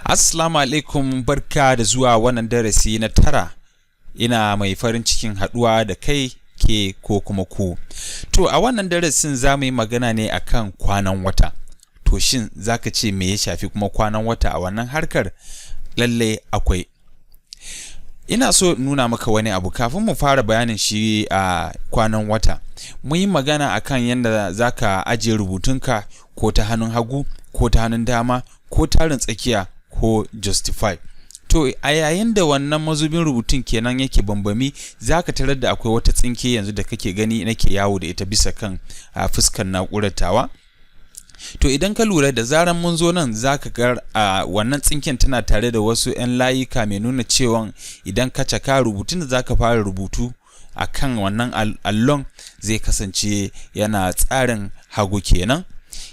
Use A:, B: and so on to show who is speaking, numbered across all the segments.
A: Assalamu alaikum, barka da zuwa wannan darasi na 9. Ina mai farin cikin haɗuwa da kai ke ko kuma ku. To a wannan darasin za mu yi magana ne akan kwanan wata. To shin zaka ce me ya shafi kuma kwanan wata a wannan harkar? Lalle akwai. Ina so nuna maka wani abu kafin mu fara bayanin shi a kwanan wata. Mun yi magana akan yadda zaka ajiye rubutunka ko ta hannun hagu ko ta hannun dama ko tarin tsakiya ko justify. To a yayin da wannan mazubin rubutun kenan yake bambami, zaka tarar da akwai wata tsinke yanzu da kake gani nake yawo da ita bisa kan fuskar na'urar tawa. To idan ka lura da zaran mun zo nan zaka ga wannan tsinken tana tare da wasu 'yan layuka mai nuna cewa idan ka caka rubutun da zaka fara rubutu akan wannan allon zai kasance yana tsarin hagu kenan.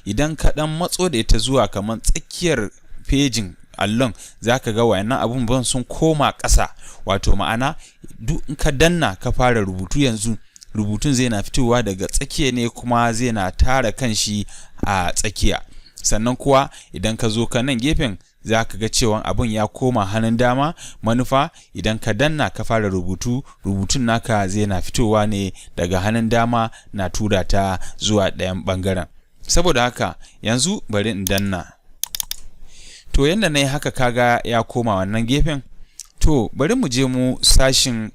A: Idan ka dan matso da ita zuwa kamar tsakiyar pejin allon zaka ga wayannan abubuwan sun koma ƙasa, wato ma'ana duk in ka danna ka fara rubutu yanzu rubutun zai na fitowa daga tsakiya ne kuma zai na tara kanshi a tsakiya. Sannan kuwa idan ka zo ka nan gefen zaka ga cewa abun ya koma hannun dama, manufa idan ka danna ka fara rubutun naka zai na fitowa ne daga hannun dama na tura ta zuwa ɗayan ɓangaren. Saboda haka yanzu bari in danna. To yanda na yi haka kaga ya koma wannan gefen. To bari mu je mu sashin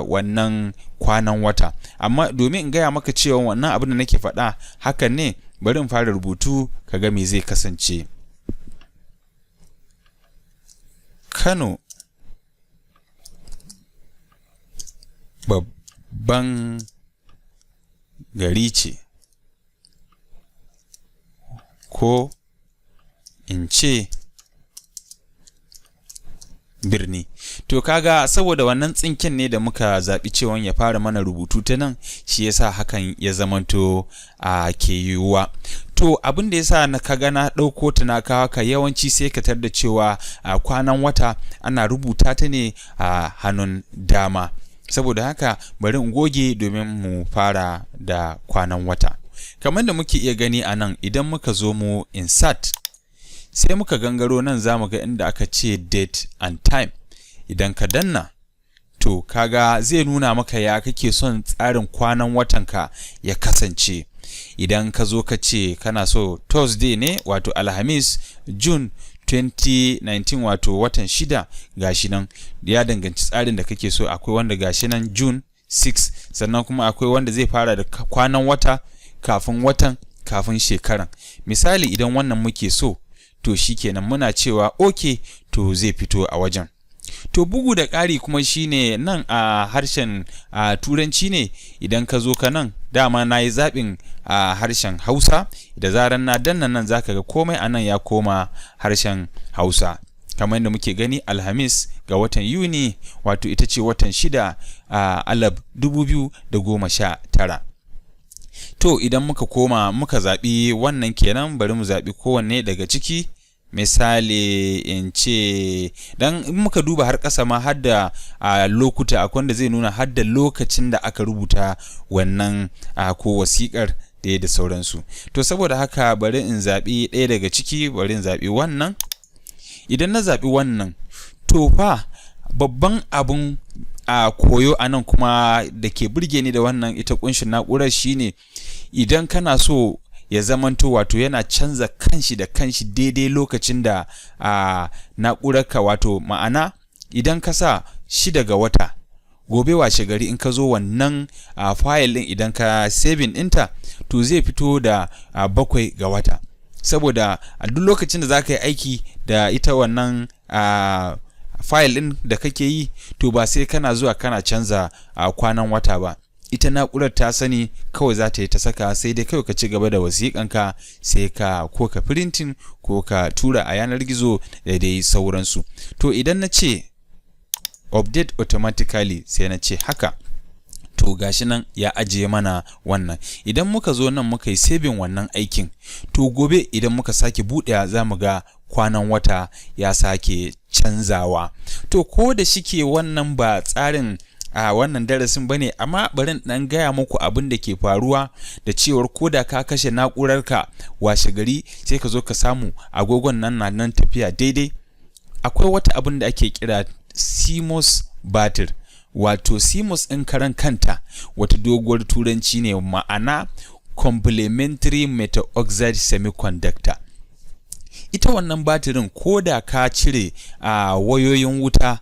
A: wannan kwanan wata. Amma domin in gaya maka cewa wannan abin da nake faɗa hakan ne, bari in fara rubutu kaga me zai kasance. Kano babban gari ce, ko in ce birni. To kaga saboda wannan tsinken ne da muka zaɓi cewa ya fara mana rubutu ta nan, shi yasa hakan ya zamanto ke yiwuwa. To abin da yasa na kaga na ɗauko ta na kawo ka, yawanci sai ka tar da cewa kwanan wata ana rubuta ta ne a hannun dama. Saboda haka bari in goge domin mu fara da kwanan wata. Kamar da muke iya gani a nan, idan muka zo mu insert sai muka gangaro nan za mu ga inda aka ce date and time. Idan ka danna to kaga zai nuna maka ya kake son tsarin kwanan watanka ya kasance. Idan ka zo ka ce kana so Thursday ne, wato Alhamis, June 2019, wato watan 6, gashi nan ya danganci tsarin da kake so. Akwai wanda gashi nan June 6, sannan kuma akwai wanda zai fara da kwanan wata kafin watan kafin shekaran. Misali idan wannan muke so, to shikenan muna cewa okay, to zai fito a wajen. To bugu da ƙari kuma shine nan a harshen turanci ne, idan ka zo ka nan dama na yi zaɓin a harshen Hausa. Da zaran na danna nan zaka ga komai a nan ya koma harshen Hausa. Kamar yadda muke gani, Alhamis ga watan Yuni, wato ita ce watan 6 a 2019. To idan muka koma muka zaɓi wannan kenan, bari mu zaɓi kowanne daga ciki. Misali in ce, dan in muka duba har ƙasa ma har da lokuta, akwai wanda zai nuna har da lokacin da aka rubuta wannan ko wasiƙar da sauransu. To saboda haka bari in zaɓi ɗaya daga ciki, bari in zaɓi wannan. Idan na zaɓi wannan, to fa babban abun koyo a nan kuma da ke burge ni da wannan ita kunshin na'urar shine, idan kana so ya zamanto wato yana canza kanshi da kanshi daidai lokacin da na'urarka, wato ma'ana idan ka sa 6 ga wata, gobe washe gari in ka zo wannan file din, idan ka saving ɗinta, to zai fito da 7 ga wata. Saboda a duk lokacin da za ka yi aiki da ita wannan file ɗin da kake yi, to ba sai kana zuwa kana canza kwanan wata ba. Ita na'urar ta sani, kawai za ta yi ta saka, sai dai kawai ka ci gaba da wasiƙanka, sai ko ka printing ko ka tura a yanar gizo da dai sauransu. To idan na ce update automatically, sai na ce haka, to gashi nan ya ajiye mana wannan. Idan muka zo nan muka yi saving wannan aikin, to gobe idan muka sake buɗewa za mu ga kwanan wata ya sake canzawa. To ko da shike wannan ba tsarin wannan darasin bane, amma bari dan gaya muku abin da ke faruwa da cewar koda ka kashe na'urarka washe gari sai ka zo ka samu agogon nan tafiya daidai. akwai wata abin da ake kira CMOS batir. Wato CMOS ɗin karan kanta wata doguwar turanci ne, ma'ana complementary metal oxide semiconductor. Ita wannan batirin ko da ka cire wayoyin wuta,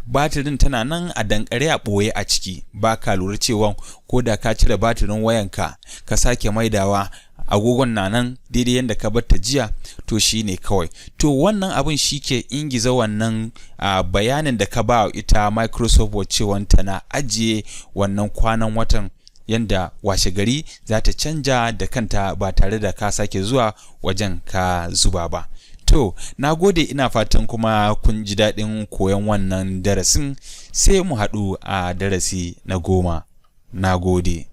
A: batirin tana nan a dankare a ɓoye a ciki, ba ka lura cewa ko da ka cire batirin wayanka ka sake maidawa, agogon na nan daidai yadda ka bar ta jiya, to shi ne kawai. To wannan abin shi ke ingiza wannan bayanin da ka ba ita Microsoft cewa tana ajiye wannan kwanan watan yanda washe gari za ta canja da kanta ba tare da ka sake zuwa wajen ka zuba ba. To, na gode, ina fatan kuma kun ji daɗin koyon wannan darasin, sai mu haɗu a darasi na 10. Na gode.